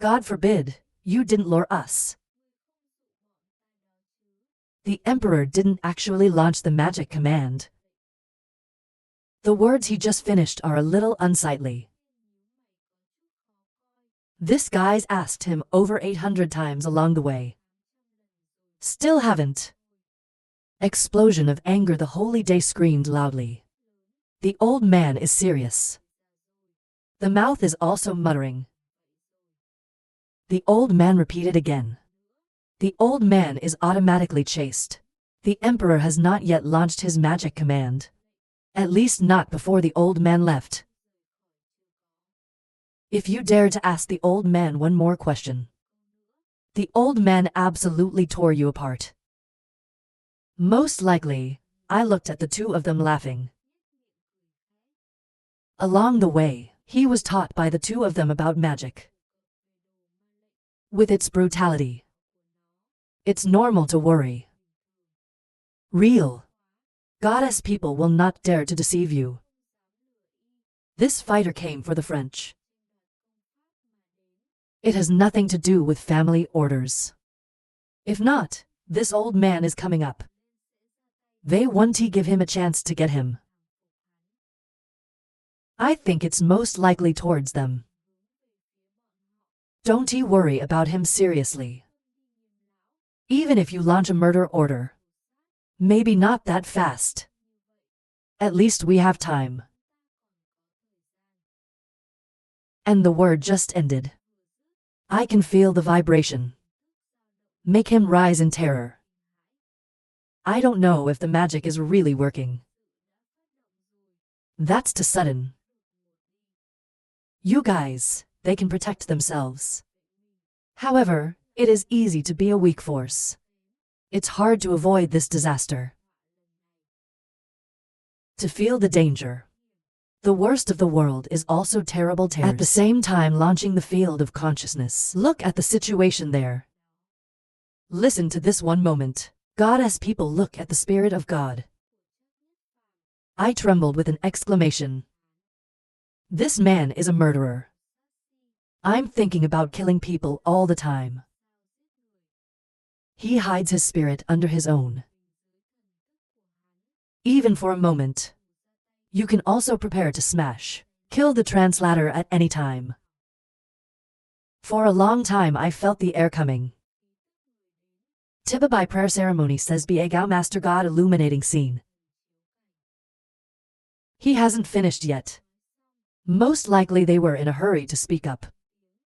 God forbid, you didn't lure us. The Emperor didn't actually launch the magic command. The words he just finished are a little unsightly. This guy's asked him over 800 times along the way. Still haven't. Explosion of anger. The holy day screamed loudly. The old man is serious. The mouth is also muttering. The old man repeated again. The old man is automatically chased. The Emperor has not yet launched his magic command. At least not before the old man left. If you dare to ask the old man one more question, the old man absolutely tore you apart. Most likely, I looked at the two of them laughing. Along the way, he was taught by the two of them about magic. With its brutality, it's normal to worry. Real goddess people will not dare to deceive you. This fighter came for the French. It has nothing to do with family orders. If not, this old man is coming up. They want to give him a chance to get him. I think it's most likely towards them. Don't you worry about him seriously. Even if you launch a murder order, maybe not that fast. At least we have time. And the word just ended. I can feel the vibration. Make him rise in terror. I don't know if the magic is really working. That's too sudden. You guys, they can protect themselves. However, it is easy to be a weak force. It's hard to avoid this disaster. To feel the danger. The worst of the world is also terrible terrors. At the same time launching the field of consciousness. Look at the situation there. Listen to this one moment. Goddess people look at the Spirit of God. I trembled with an exclamation. This man is a murderer. I'm thinking about killing people all the time. He hides his spirit under his own. Even for a moment. You can also prepare to smash, kill the translator at any time. For a long time I felt the air coming. Tiba by prayer ceremony says Beagao Master God illuminating scene. He hasn't finished yet. Most likely they were in a hurry to speak up.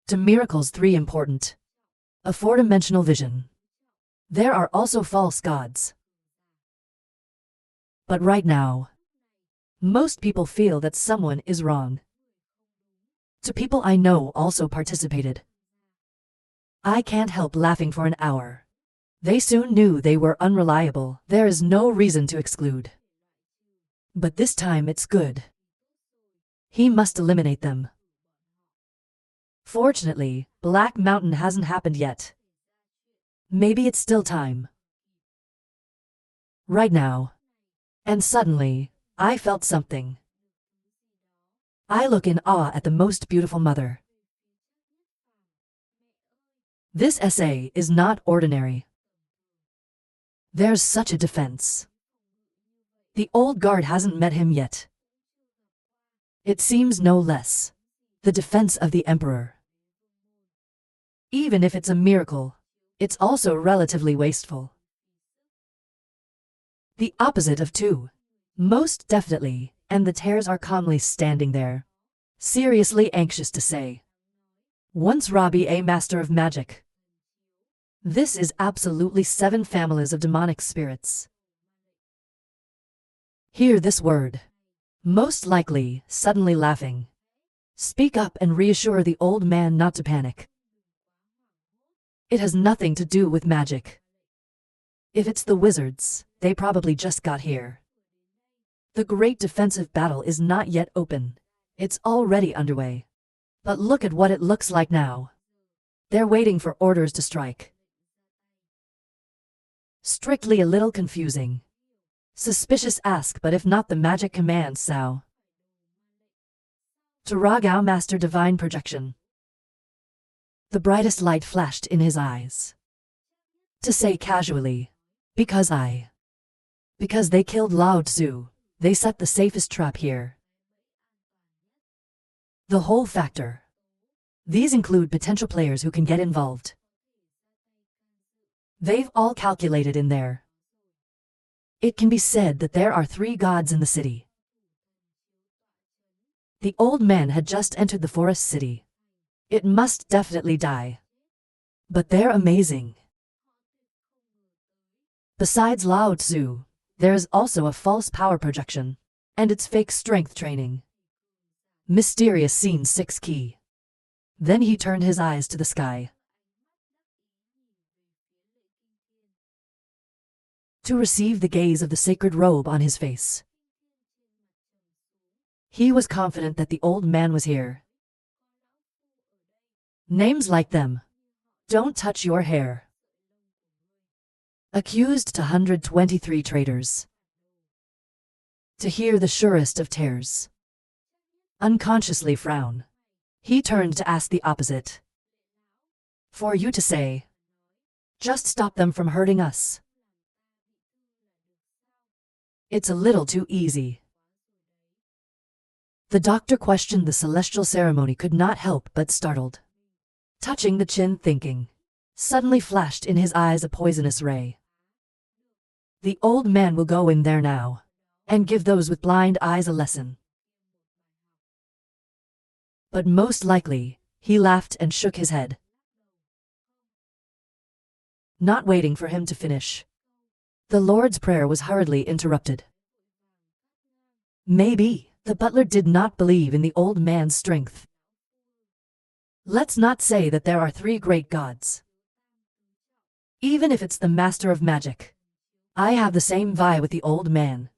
To miracles 3 important. A 4-dimensional vision. There are also false gods. But right now, most people feel that someone is wrong. Two people I know also participated. I can't help laughing for an hour. They soon knew they were unreliable. There is no reason to exclude. But this time it's good. He must eliminate them. Fortunately, Black Mountain hasn't happened yet. Maybe it's still time. Right now. And suddenly, I felt something. I look in awe at the most beautiful mother. This essay is not ordinary. There's such a defense. The old guard hasn't met him yet. It seems no less. The defense of the Emperor. Even if it's a miracle, it's also relatively wasteful. The opposite of 2. Most definitely, and the tears are calmly standing there. Seriously anxious to say. Once Robbie a master of magic. This is absolutely 7 families of demonic spirits. Hear this word. Most likely, suddenly laughing. Speak up and reassure the old man not to panic. It has nothing to do with magic. If it's the wizards, they probably just got here. The great defensive battle is not yet open. It's already underway. But look at what it looks like now. They're waiting for orders to strike. Strictly a little confusing. Suspicious ask, but if not the magic command Sao. To Ragao Master Divine Projection. The brightest light flashed in his eyes. To say casually, because they killed Lao Tzu, they set the safest trap here. The whole factor. These include potential players who can get involved. They've all calculated in there. It can be said that there are 3 gods in the city. The old man had just entered the forest city. It must definitely die. But they're amazing. Besides Lao Tzu, there's also a false power projection, and it's fake strength training. Mysterious Scene 6 key. Then he turned his eyes to the sky. To receive the gaze of the sacred robe on his face. He was confident that the old man was here. Names like them. Don't touch your hair. Accused to 123 traitors. To hear the surest of tears. Unconsciously frown. He turned to ask the opposite. For you to say. Just stop them from hurting us. It's a little too easy. The doctor questioned the celestial ceremony could not help but startled. Touching the chin thinking. Suddenly flashed in his eyes a poisonous ray. The old man will go in there now. And give those with blind eyes a lesson. But most likely, he laughed and shook his head. Not waiting for him to finish. The Lord's prayer was hurriedly interrupted. Maybe, the butler did not believe in the old man's strength. Let's not say that there are 3 great gods. Even if it's the master of magic. I have the same vibe with the old man.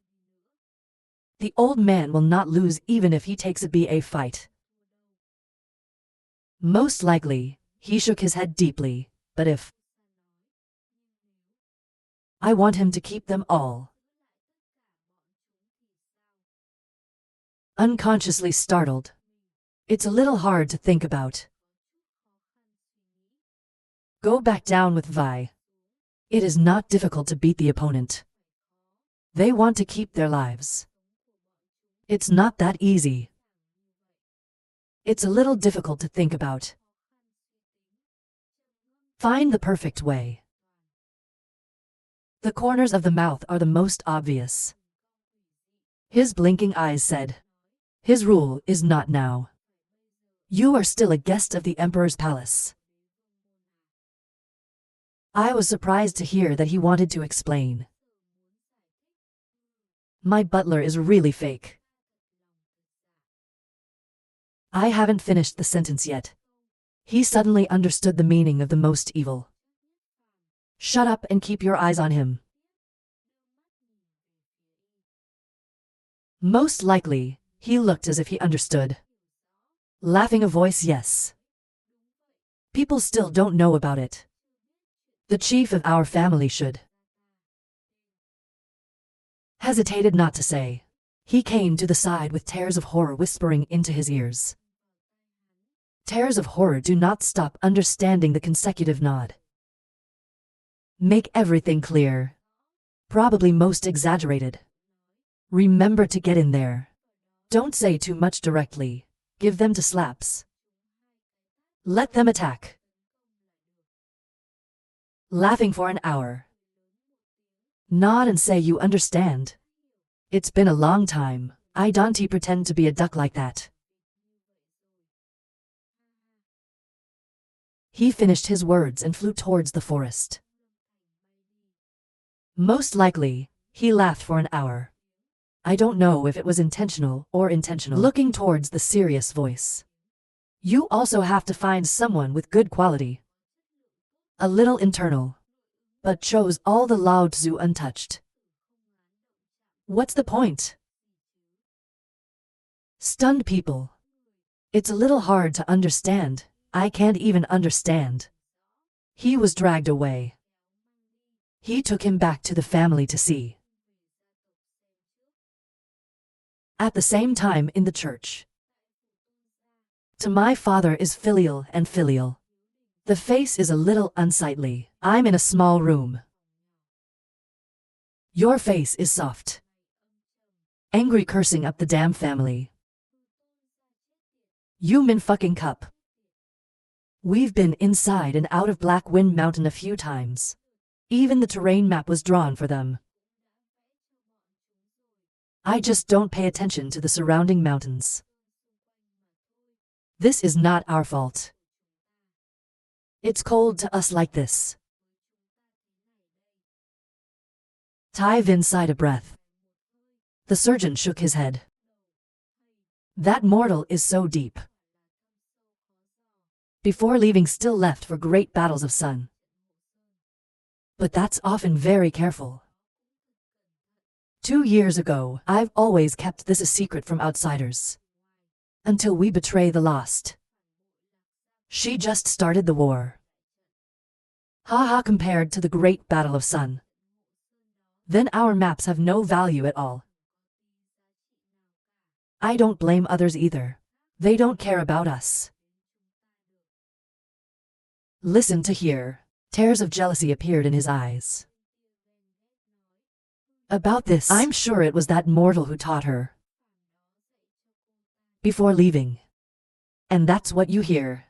The old man will not lose even if he takes a BA fight. Most likely, he shook his head deeply, but if I want him to keep them all. Unconsciously startled. It's a little hard to think about. Go back down with Vi. It is not difficult to beat the opponent. They want to keep their lives. It's not that easy. It's a little difficult to think about. Find the perfect way. The corners of the mouth are the most obvious. His blinking eyes said. His rule is not now. You are still a guest of the Emperor's palace. I was surprised to hear that he wanted to explain. My butler is really fake. I haven't finished the sentence yet. He suddenly understood the meaning of the most evil. Shut up and keep your eyes on him. Most likely, he looked as if he understood. Laughing a voice yes. People still don't know about it. The chief of our family should. Hesitated not to say. He came to the side with tears of horror whispering into his ears. Tears of horror do not stop understanding the consecutive nod. Make everything clear. Probably most exaggerated. Remember to get in there. Don't say too much directly. Give them to slaps. Let them attack. Laughing for an hour. Nod and say you understand. It's been a long time. I don't pretend to be a duck like that. He finished his words and flew towards the forest. Most likely, he laughed for an hour. I don't know if it was intentional or intentional. Looking towards the serious voice. You also have to find someone with good quality. A little internal. But chose all the Lao Tzu untouched. What's the point? Stunned people. It's a little hard to understand. I can't even understand. He was dragged away. He took him back to the family to see. At the same time in the church. To my father is filial and filial. The face is a little unsightly. I'm in a small room. Your face is soft. Angry cursing up the damn family. You min fucking cup. We've been inside and out of Black Wind Mountain a few times. Even the terrain map was drawn for them. I just don't pay attention to the surrounding mountains. This is not our fault. It's cold to us like this. Tai Vin sighed a breath. The surgeon shook his head. That mortal is so deep. Before leaving still left for great battles of sun. But that's often very careful. 2 years ago, I've always kept this a secret from outsiders. Until we betray the lost. She just started the war. Haha, compared to the great battle of sun. Then our maps have no value at all. I don't blame others either. They don't care about us. Listen to hear. Tears of jealousy appeared in his eyes. About this, I'm sure it was that mortal who taught her. Before leaving. And that's what you hear.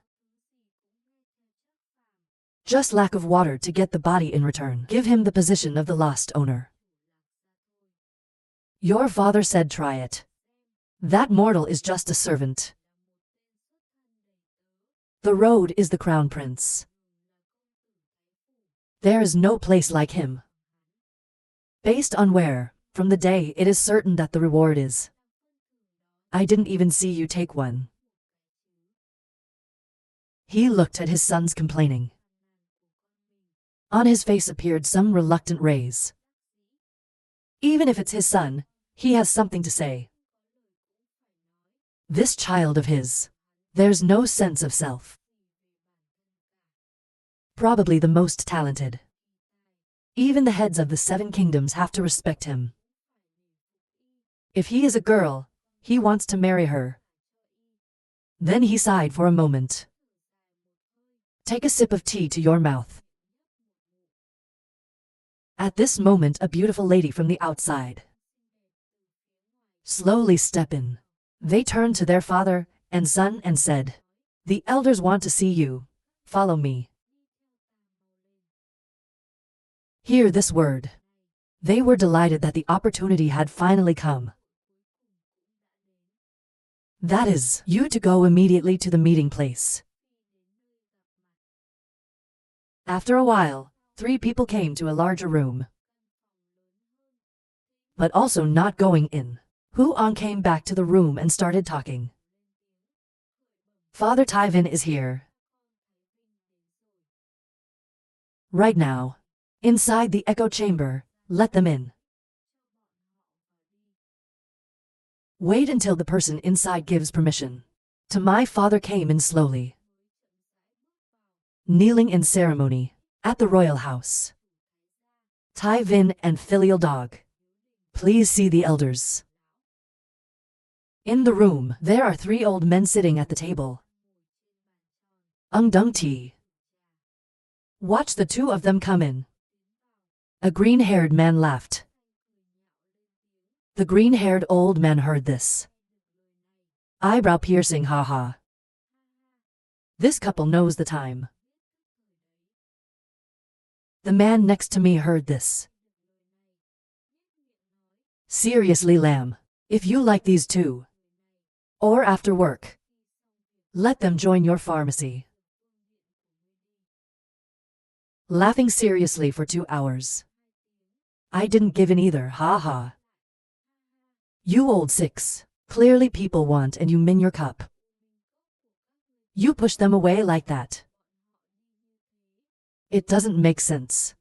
Just lack of water to get the body in return. Give him the position of the lost owner. Your father said try it. That mortal is just a servant. The road is the crown prince. There is no place like him. Based on where, from the day, it is certain that the reward is. I didn't even see you take one. He looked at his sons complaining. On his face appeared some reluctant rays. Even if it's his son, he has something to say. This child of his. There's no sense of self. Probably the most talented. Even the heads of the 7 kingdoms have to respect him. If he is a girl, he wants to marry her. Then he sighed for a moment. Take a sip of tea to your mouth. At this moment a beautiful lady from the outside. Slowly step in. They turned to their father and son and said, "The elders want to see you. Follow me." Hear this word. They were delighted that the opportunity had finally come. That is, you to go immediately to the meeting place. After a while, 3 people came to a larger room. But also not going in. Huang came back to the room and started talking. Father Tai Vin is here. Right now. Inside the echo chamber, let them in. Wait until the person inside gives permission. To my father came in slowly. Kneeling in ceremony, at the royal house. Tai Vin and filial dog. Please see the elders. In the room, there are 3 old men sitting at the table. Dung Ti. Watch the 2 of them come in. A green-haired man laughed. The green-haired old man heard this. Eyebrow piercing, haha. This couple knows the time. The man next to me heard this. Seriously, lamb, if you like these 2. Or after work. Let them join your pharmacy. Laughing seriously for 2 hours. I didn't give in either, haha. You old 6. Clearly people want and you min your cup. You push them away like that. It doesn't make sense.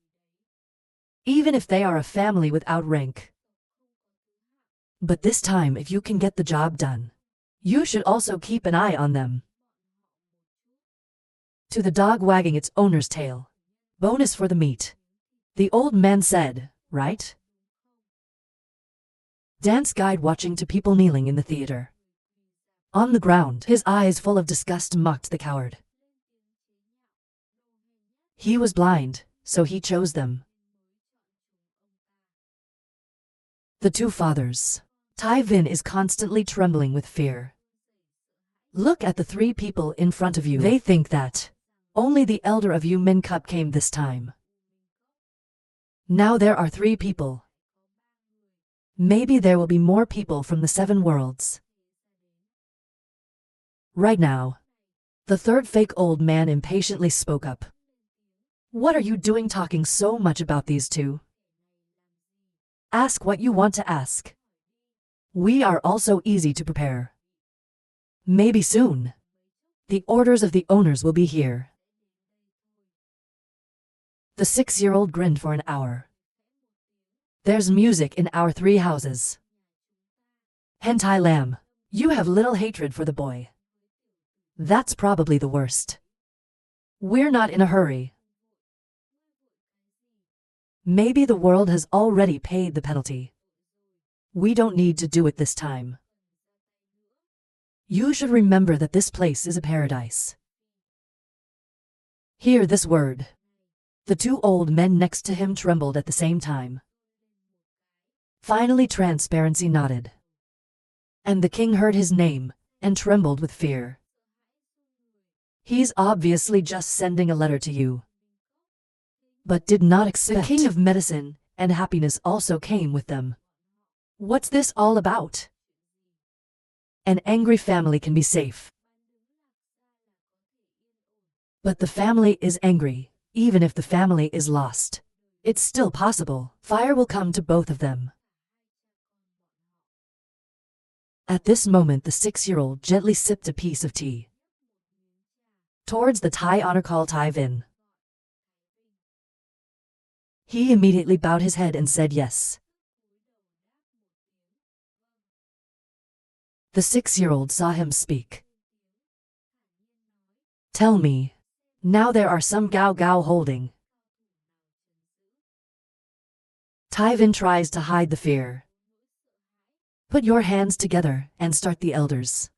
Even if they are a family without rank. But this time if you can get the job done, you should also keep an eye on them. To the dog wagging its owner's tail. Bonus for the meat. The old man said, right? Dance guide watching to people kneeling in the theater. On the ground, his eyes full of disgust mocked the coward. He was blind, so he chose them. The two fathers. Tai Vin is constantly trembling with fear. Look at the three people in front of you. They think that only the elder of you Min Cup came this time. Now there are 3 people. Maybe there will be more people from the 7 worlds. Right now. The third fake old man impatiently spoke up. What are you doing talking so much about these two? Ask what you want to ask. We are also easy to prepare. Maybe soon. The orders of the owners will be here. The 6-year-old grinned for an hour. There's music in our 3 houses. Hentai lamb, you have little hatred for the boy. That's probably the worst. We're not in a hurry. Maybe the world has already paid the penalty. We don't need to do it this time. You should remember that this place is a paradise. Hear this word. The 2 old men next to him trembled at the same time. Finally Transparency nodded. And the king heard his name, and trembled with fear. He's obviously just sending a letter to you. But did not expect. The king of medicine and happiness also came with them. What's this all about? An angry family can be safe. But the family is angry, even if the family is lost. It's still possible. Fire will come to both of them. At this moment the 6-year-old gently sipped a piece of tea. Towards the Thai honor called Tai Vin. He immediately bowed his head and said yes. The 6-year-old saw him speak. Tell me. Now there are some Gao holding. Tai Vin tries to hide the fear. Put your hands together and start the elders.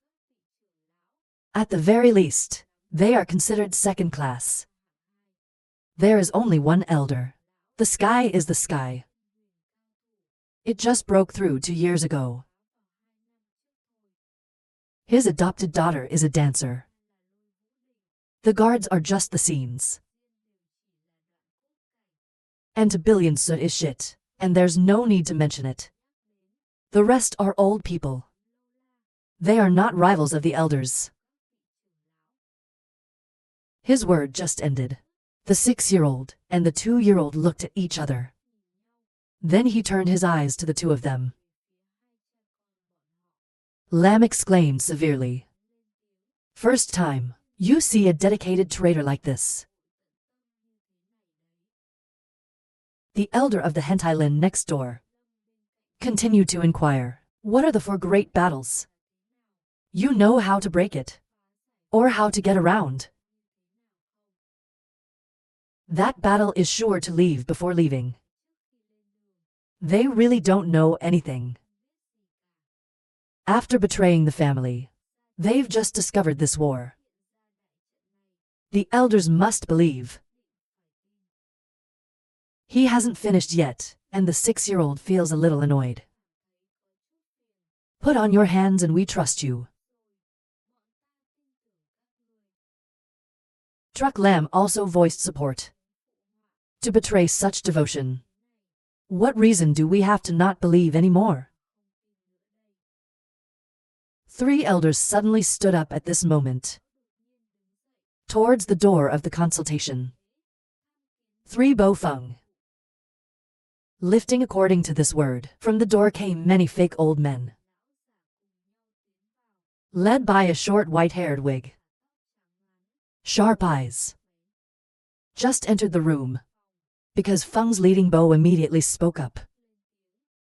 At the very least, they are considered second class. There is only one elder. The sky is the sky. It just broke through 2 years ago. His adopted daughter is a dancer. The guards are just the scenes. And 2 billion soot is shit, and there's no need to mention it. The rest are old people. They are not rivals of the elders. His word just ended. The 6-year-old and the 2-year-old looked at each other. Then he turned his eyes to the 2 of them. Lamb exclaimed severely. First time you see a dedicated traitor like this. The elder of the hentai lin next door continued to inquire, what are the 4 great battles? You know how to break it. Or how to get around. That battle is sure to leave before leaving. They really don't know anything. After betraying the family, they've just discovered this war. The elders must believe. He hasn't finished yet, and the 6-year-old feels a little annoyed. Put on your hands and we trust you. Truck Lamb also voiced support. To betray such devotion. What reason do we have to not believe anymore? 3 elders suddenly stood up at this moment. Towards the door of the consultation. 3 Bo Feng. Lifting according to this word, from the door came many fake old men. Led by a short white-haired wig. Sharp eyes. Just entered the room. Because Feng's leading Bo immediately spoke up.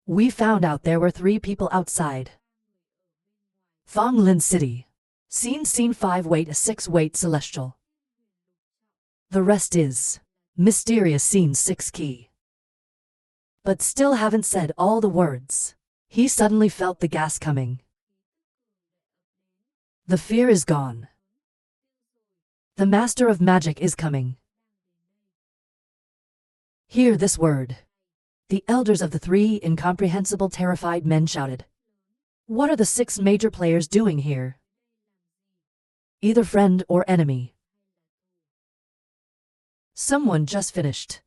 We found out there were 3 people outside. Feng Lin City. Scene 5 weight a 6 weight celestial. The rest is mysterious scene 6 key. But still haven't said all the words. He suddenly felt the gas coming. The fear is gone. The master of magic is coming. Hear this word. The elders of the three incomprehensible terrified men shouted. What are the 6 major players doing here? Either friend or enemy. Someone just finished.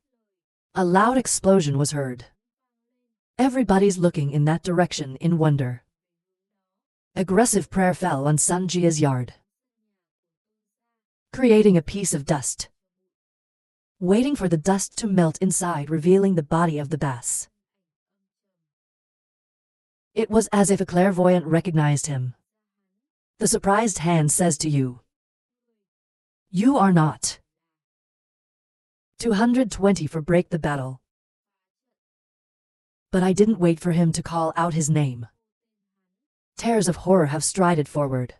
A loud explosion was heard. Everybody's looking in that direction in wonder. Aggressive prayer fell on Sanjia's yard, creating a piece of dust, waiting for the dust to melt inside, revealing the body of the bass. It was as if a clairvoyant recognized him. The surprised hand says to you, "You are not." 220 for break the battle. But I didn't wait for him to call out his name. Tears of horror have strided forward.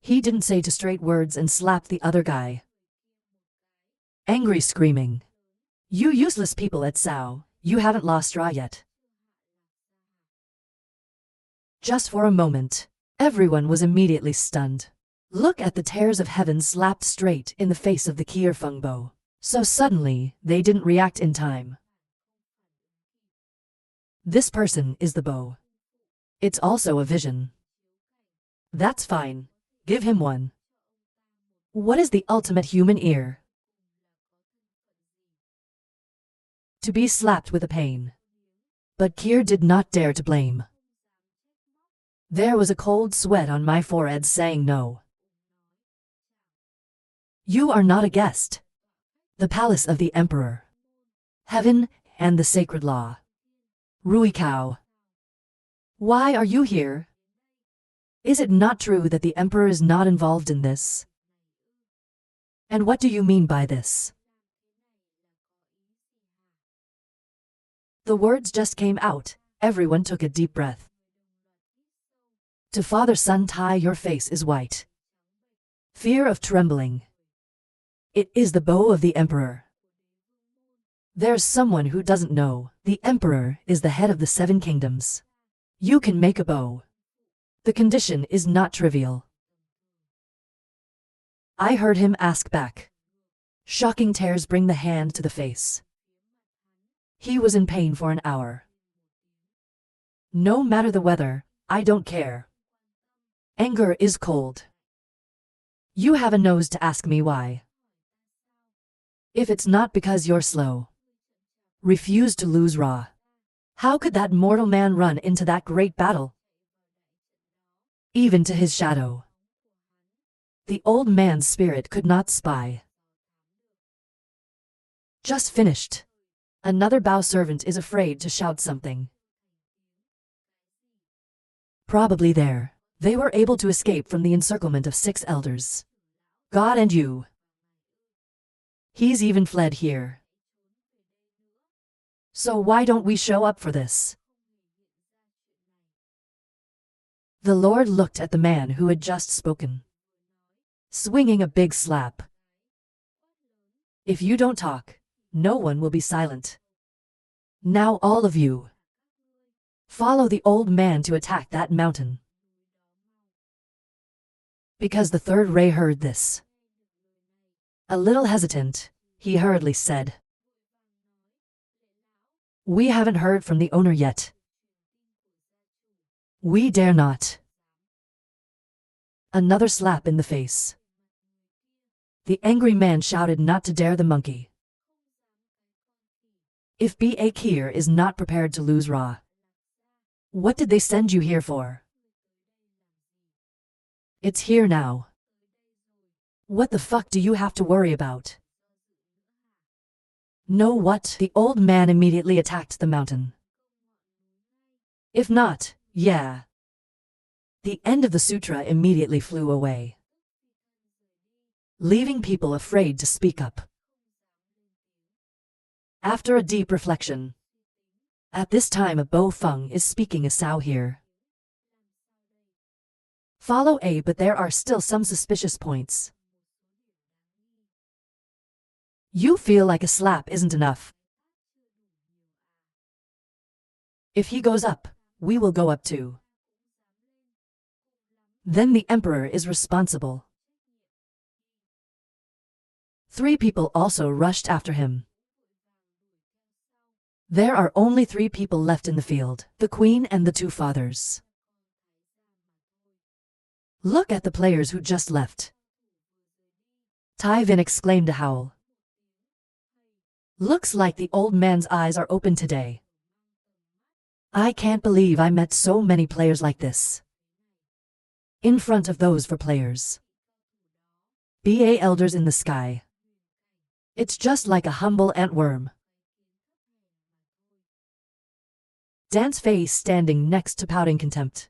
He didn't say 2 straight words and slapped the other guy. Angry screaming. You useless people at Sao, you haven't lost Ra yet. Just for a moment, everyone was immediately stunned. Look at the tears of heaven slapped straight in the face of the Kier Fengbo. So suddenly, they didn't react in time. This person is the bow. It's also a vision. That's fine. Give him one. What is the ultimate human ear? To be slapped with a pain. But Kier did not dare to blame. There was a cold sweat on my forehead saying no. You are not a guest. The palace of the emperor. Heaven and the sacred law. Rui Kao. Why are you here? Is it not true that the emperor is not involved in this? And what do you mean by this? The words just came out. Everyone took a deep breath. To father-son tie, your face is white. Fear of trembling. It is the bow of the emperor. There's someone who doesn't know. The emperor is the head of the 7 kingdoms. You can make a bow. The condition is not trivial. I heard him ask back. Shocking tears bring the hand to the face. He was in pain for an hour. No matter the weather, I don't care. Anger is cold. You have a nose to ask me why. If it's not because you're slow. Refuse to lose Ra. How could that mortal man run into that great battle? Even to his shadow. The old man's spirit could not spy. Just finished. Another bow servant is afraid to shout something. Probably there. They were able to escape from the encirclement of 6 elders. God and you. He's even fled here. So why don't we show up for this? The Lord looked at the man who had just spoken, swinging a big slap. If you don't talk, no one will be silent. Now all of you, follow the old man to attack that mountain. Because the 3rd Ray heard this. A little hesitant, he hurriedly said, "We haven't heard from the owner yet. We dare not." Another slap in the face. The angry man shouted not to dare the monkey. If B.A. Kier is not prepared to lose Ra, what did they send you here for? It's here now. What the fuck do you have to worry about? Know what? The old man immediately attacked the mountain. If not, yeah. The end of the sutra immediately flew away, leaving people afraid to speak up. After a deep reflection, at this time a Bo Feng is speaking a Sao here. Follow A, but there are still some suspicious points. You feel like a slap isn't enough. If he goes up, we will go up too. Then the emperor is responsible. 3 people also rushed after him. There are only 3 people left in the field, the queen and the 2 fathers. Look at the players who just left. Tyvin exclaimed a howl. Looks like the old man's eyes are open today. I can't believe I met so many players like this. In front of those 4 players. BA elders in the sky. It's just like a humble antworm. Dan's face standing next to pouting contempt.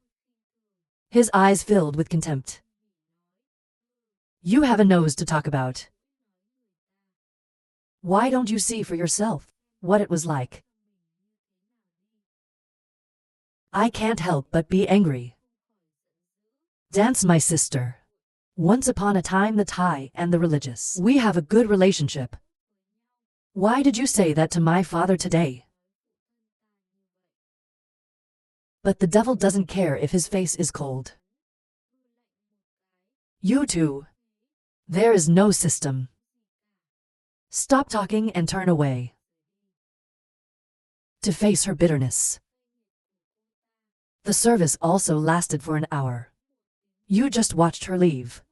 His eyes filled with contempt. You have a nose to talk about. Why don't you see for yourself what it was like? I can't help but be angry. Dan's my sister. Once upon a time the Thai and the religious. We have a good relationship. Why did you say that to my father today? But the devil doesn't care if his face is cold. You two. There is no system. Stop talking and turn away. To face her bitterness. The service also lasted for an hour. You just watched her leave.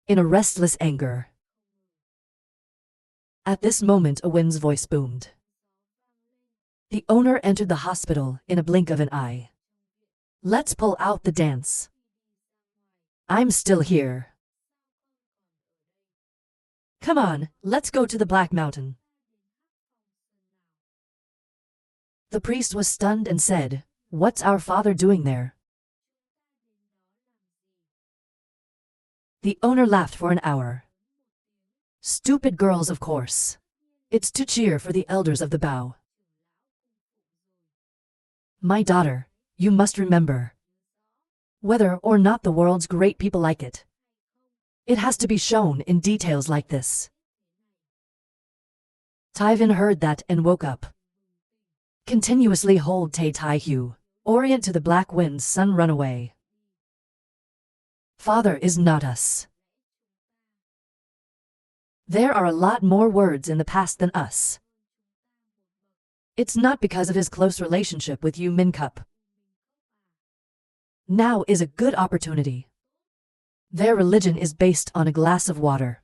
In a restless anger. At this moment a wind's voice boomed. The owner entered the hospital in a blink of an eye. Let's pull out the dance. I'm still here. Come on, let's go to the Black Mountain. The priest was stunned and said, What's our father doing there? The owner laughed for an hour. Stupid girls, of course. It's to cheer for the elders of the bow. My daughter, you must remember. Whether or not the world's great people like it, it has to be shown in details like this. Tyvin heard that and woke up. Continuously hold Tay Tai Hu. Orient to the black wind's sun run away. Father is not us. There are a lot more words in the past than us. It's not because of his close relationship with you Min Cup. Now is a good opportunity. Their religion is based on a glass of water.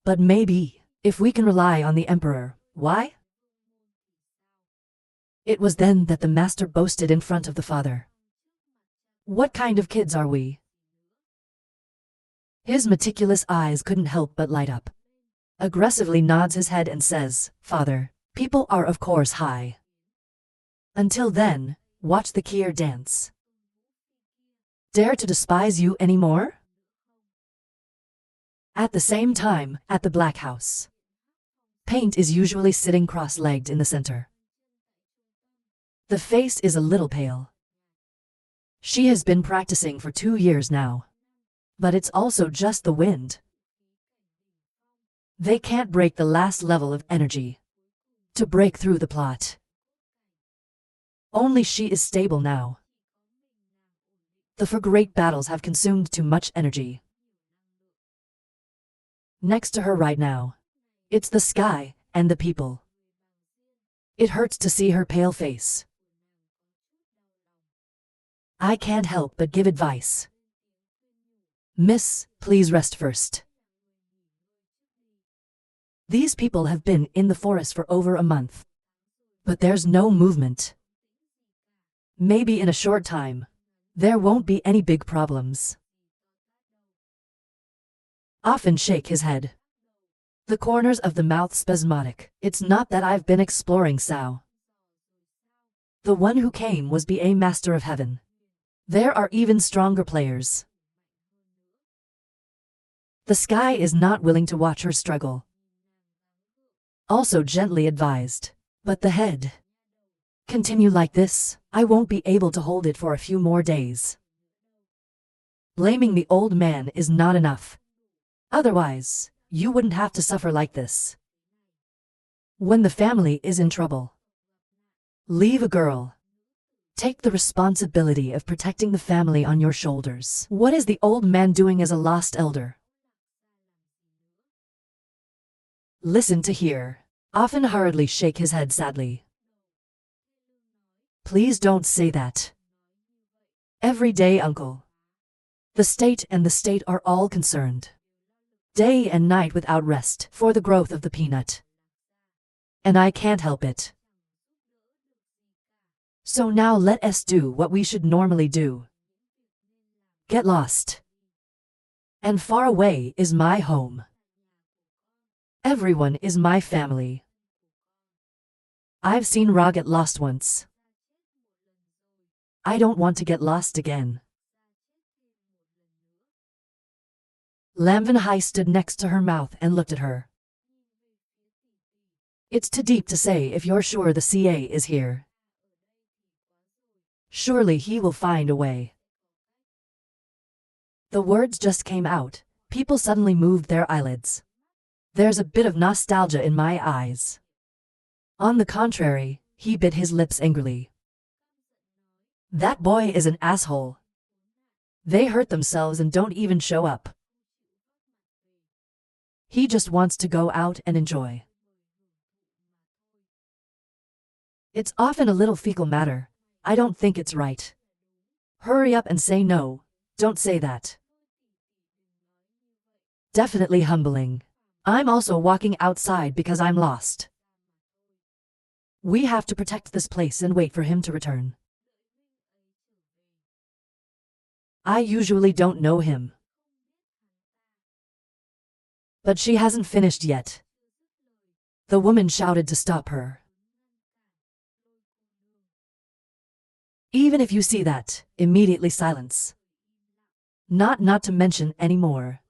But maybe, if we can rely on the emperor, why? It was then that the master boasted in front of the father. What kind of kids are we? His meticulous eyes couldn't help but light up. Aggressively nods his head and says, Father, people are of course high. Until then, watch the Kier dance. Dare to despise you anymore? At the same time, at the Black House. Paint is usually sitting cross-legged in the center. The face is a little pale. She has been practicing for 2 years now. But it's also just the wind. They can't break the last level of energy. To break through the plot. Only she is stable now. The 4 great battles have consumed too much energy. Next to her right now, it's the sky and the people. It hurts to see her pale face. I can't help but give advice. Miss, please rest first. These people have been in the forest for over a month. But there's no movement. Maybe in a short time, there won't be any big problems. Often shake his head. The corners of the mouth spasmodic. It's not that I've been exploring Sao. The one who came was a master of heaven. There are even stronger players. The sky is not willing to watch her struggle. Also gently advised. But the head. Continue like this, I won't be able to hold it for a few more days. Blaming the old man is not enough. Otherwise, you wouldn't have to suffer like this. When the family is in trouble, leave a girl. Take the responsibility of protecting the family on your shoulders. What is the old man doing as a lost elder? Listen to hear. often hurriedly shake his head sadly. Please don't say that. Every day, uncle. The state and the state are all concerned. Day and night without rest for the growth of the peanut. And I can't help it. So now let us do what we should normally do. Get lost. And far away is my home. Everyone is my family. I've seen Ra get lost once. I don't want to get lost again. Lam Van Hai stood next to her mouth and looked at her. It's too deep to say if you're sure the CA is here. Surely he will find a way. The words just came out. People suddenly moved their eyelids. There's a bit of nostalgia in my eyes. On the contrary, he bit his lips angrily. That boy is an asshole. They hurt themselves and don't even show up. He just wants to go out and enjoy. It's often a little fecal matter. I don't think it's right. Hurry up and say no. Don't say that. Definitely humbling. I'm also walking outside because I'm lost. We have to protect this place and wait for him to return. I usually don't know him. But she hasn't finished yet. The woman shouted to stop her. Even if you see that, immediately silence. Not to mention anymore.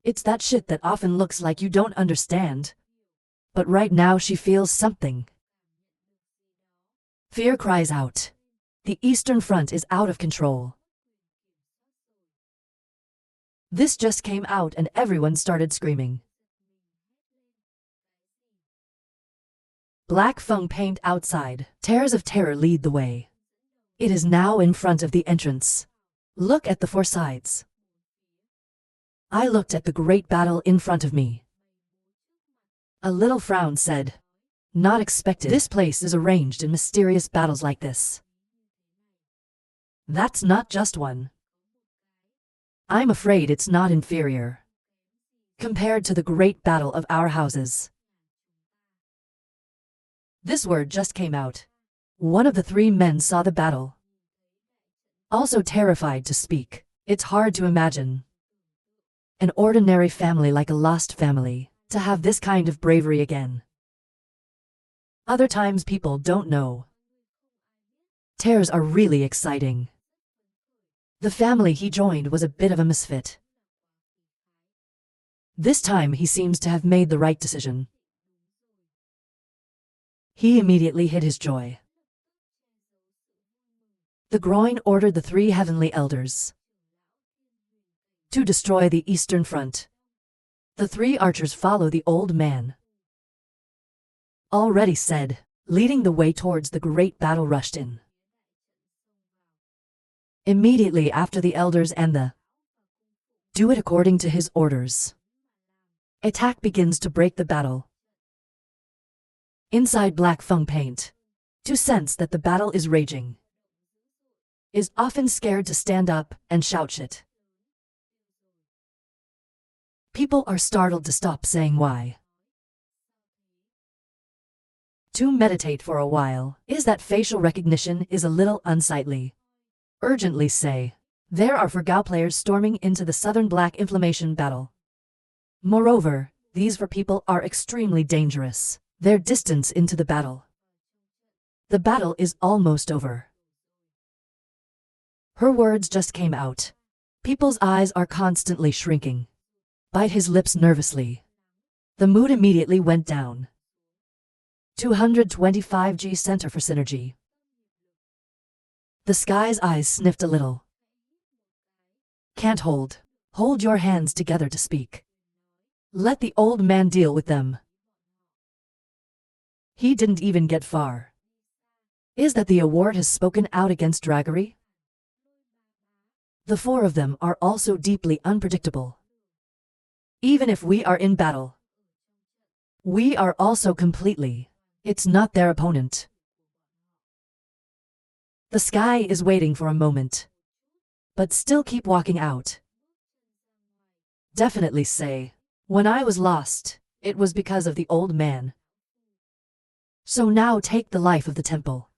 It's that shit that often looks like you don't understand. But right now she feels something. Fear cries out. The Eastern Front is out of control. This just came out and everyone started screaming. Black Feng paint outside. Tears of terror lead the way. It is now in front of the entrance. Look at the four sides. I looked at the great battle in front of me. A little frown said, "Not expected. This place is arranged in mysterious battles like this. That's not just one. I'm afraid it's not inferior compared to the great battle of our houses." This word just came out. One of the three men saw the battle. Also terrified to speak. It's hard to imagine an ordinary family like a lost family to have this kind of bravery again. Other times people don't know. Tears are really exciting. The family he joined was a bit of a misfit. This time he seems to have made the right decision. He immediately hid his joy. The groin ordered the three heavenly elders to destroy the Eastern Front. The three archers follow the old man. Already said, leading the way towards the great battle rushed in. Immediately after the elders and the do it according to his orders. Attack begins to break the battle. Inside Black Feng paint, to sense that the battle is raging, is often scared to stand up and shout shit. People are startled to stop saying why. To meditate for a while is that facial recognition is a little unsightly. Urgently say, there are Fergao players storming into the Southern Black Inflammation battle. Moreover, these for people are extremely dangerous. Their distance into the battle. The battle is almost over. Her words just came out. People's eyes are constantly shrinking. Bite his lips nervously. The mood immediately went down. 225G Center for Synergy. The sky's eyes sniffed a little. Can't hold. Hold your hands together to speak. Let the old man deal with them. He didn't even get far. Is that the award has spoken out against draggery? The four of them are also deeply unpredictable. Even if we are in battle, We are also completely. It's not their opponent. The sky is waiting for a moment. But still keep walking out. Definitely say. When I was lost, it was because of the old man. So now take the life of the temple.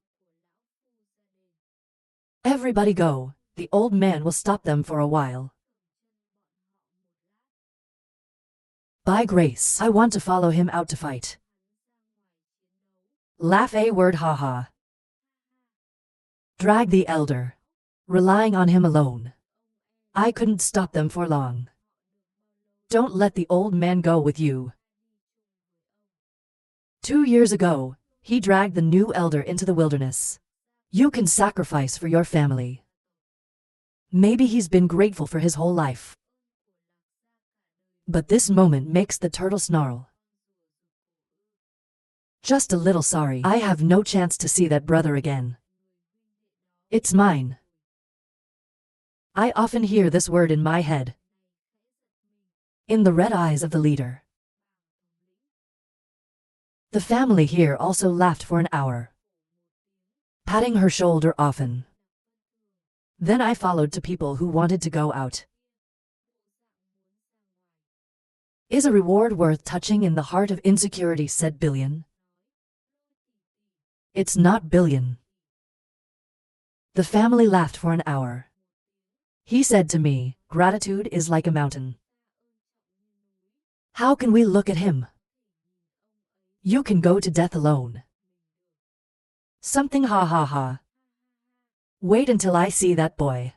Everybody go, the old man will stop them for a while. By grace, I want to follow him out to fight. Laugh a word, haha. Drag the elder. Relying on him alone. I couldn't stop them for long. Don't let the old man go with you. 2 years ago, he dragged the new elder into the wilderness. You can sacrifice for your family. Maybe he's been grateful for his whole life. But this moment makes the turtle snarl. Just a little sorry. I have no chance to see that brother again. It's mine. I often hear this word in my head. In the red eyes of the leader. The family here also laughed for an hour, patting her shoulder often. Then I followed to people who wanted to go out. Is a reward worth touching in the heart of insecurity, said Billion. It's not Billion. The family laughed for an hour. He said to me, gratitude is like a mountain. How can we look at him? You can go to death alone. Something, ha ha ha. Wait until I see that boy.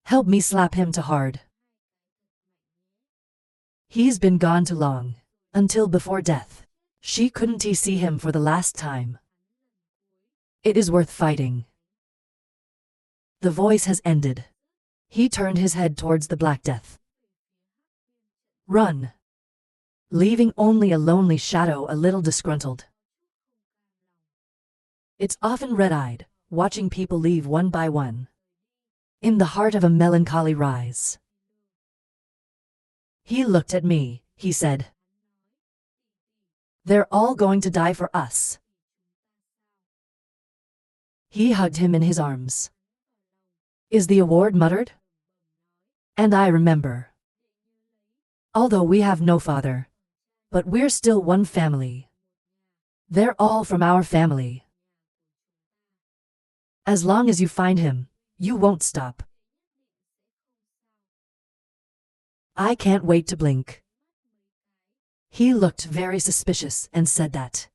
Help me slap him too hard. He's been gone too long. Until before death. She couldn't see him for the last time. It is worth fighting. The voice has ended. He turned his head towards the Black Death. Run. Leaving only a lonely shadow, a little disgruntled. It's often red-eyed, watching people leave one by one. In the heart of a melancholy rise. He looked at me, he said. They're all going to die for us. He hugged him in his arms. Is the award muttered? And I remember. Although we have no father. But we're still one family. They're all from our family. As long as you find him, you won't stop. I can't wait to blink. He looked very suspicious and said that.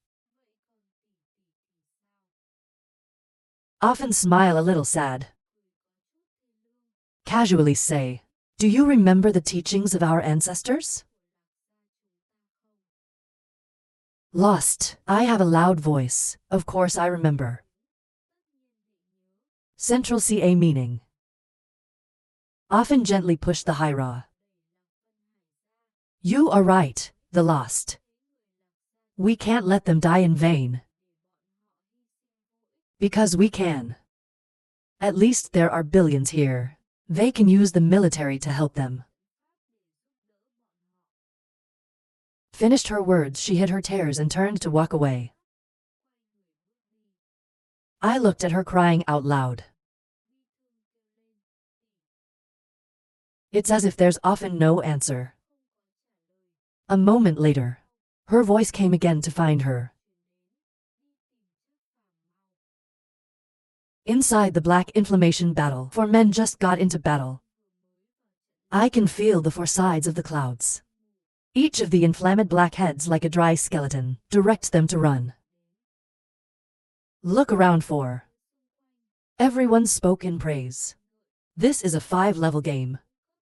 Often smile a little sad. Casually say, do you remember the teachings of our ancestors? Lost, I have a loud voice, of course I remember. Central CA meaning. Often gently push the hira. You are right, the lost. We can't let them die in vain. Because we can. At least there are billions here. They can use the military to help them. Finished her words, she hid her tears and turned to walk away. I looked at her crying out loud. It's as if there's often no answer. A moment later, her voice came again to find her. Inside the black inflammation battle, 4 men just got into battle. I can feel the 4 sides of the clouds. Each of the inflamed black heads like a dry skeleton, direct them to run. Look around for. Everyone spoke in praise. This is a 5-level game.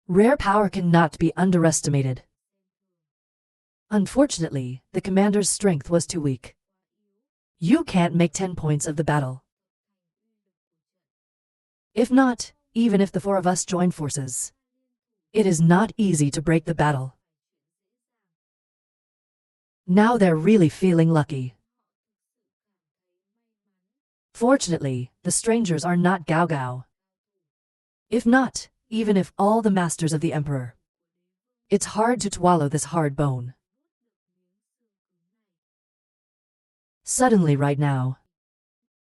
Rare power cannot be underestimated. Unfortunately, the commander's strength was too weak. You can't make 10 points of the battle. If not, even if the 4 of us join forces, it is not easy to break the battle. Now they're really feeling lucky. Fortunately, the strangers are not Gao Gao. If not, even if all the masters of the Emperor, It's hard to swallow this hard bone. Suddenly right now,